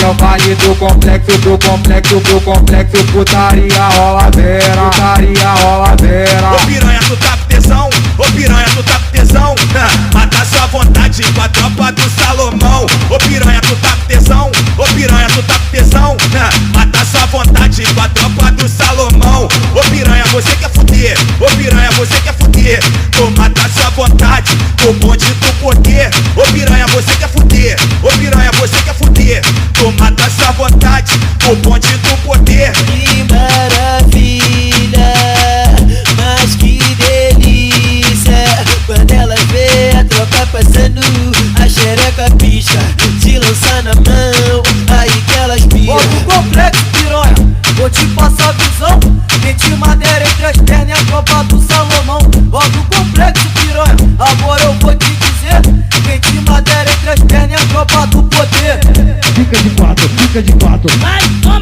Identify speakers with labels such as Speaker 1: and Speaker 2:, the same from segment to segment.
Speaker 1: Esse é o baile do complexo, putaria roladeira, putaria roladeira.
Speaker 2: Ô piranha, tu tá com tesão, ô piranha, tu tá com tesão, mata sua vontade com a tropa do Salomão. Ô piranha, tu tá com tesão, ô piranha, tu tá com tesão, mata sua vontade com a tropa do Salomão. Ô piranha, você quer fuder, ô piranha, você quer fuder, tô mata sua vontade, tô bonde do poder. Ô piranha, você quer fuder, ô piranha, você quer fuder, tô mata sua vontade, tô bonde do poder.
Speaker 3: Que maravilha, mas que delícia, quando ela vê a tropa passando, a xereca pisca, te lança na mão, aí que elas piram.
Speaker 4: Outro complexo, piranha, vou te passar a visão, meti madeira entre as pernas e a tropa do Salomão. Outro complexo, piranha, agora eu vou te dizer, meti madeira entre as pernas e a tropa do poder.
Speaker 5: Fica de quatro, fica de quatro.
Speaker 6: Vai, toma,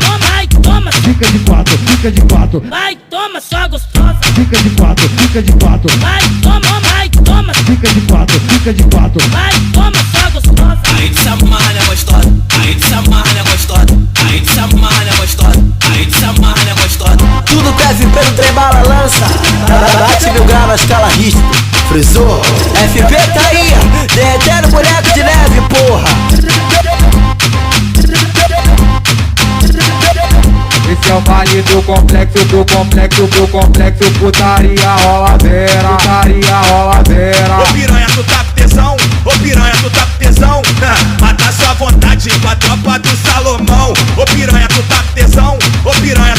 Speaker 5: Fica de quatro, fica de quatro.
Speaker 6: vai, toma, sua gostosa.
Speaker 5: Fica de quatro, fica de quatro.
Speaker 6: Vai, toma,
Speaker 5: Fica de quatro, fica de quatro.
Speaker 6: vai, toma, sua gostosa.
Speaker 3: Aí te amarra, né, gostosa? Aí te amarra, né, gostosa? Aí te amarra, né, gostosa? Aí te amarra, né, gostosa? Tudo deve pelo trem bala lança, bate 1000 graus na escala Richter. Frisou, FP tá aí, derretendo boneco de neve, porra.
Speaker 1: Esse é o baile do complexo, putaria roladeira, putaria roladeira.
Speaker 2: Ô piranha, tu tá com tesão, ô piranha, tu tá com tesão, mata sua vontade com a tropa do Salomão. Ô piranha, tu tá com tesão, ô piranha.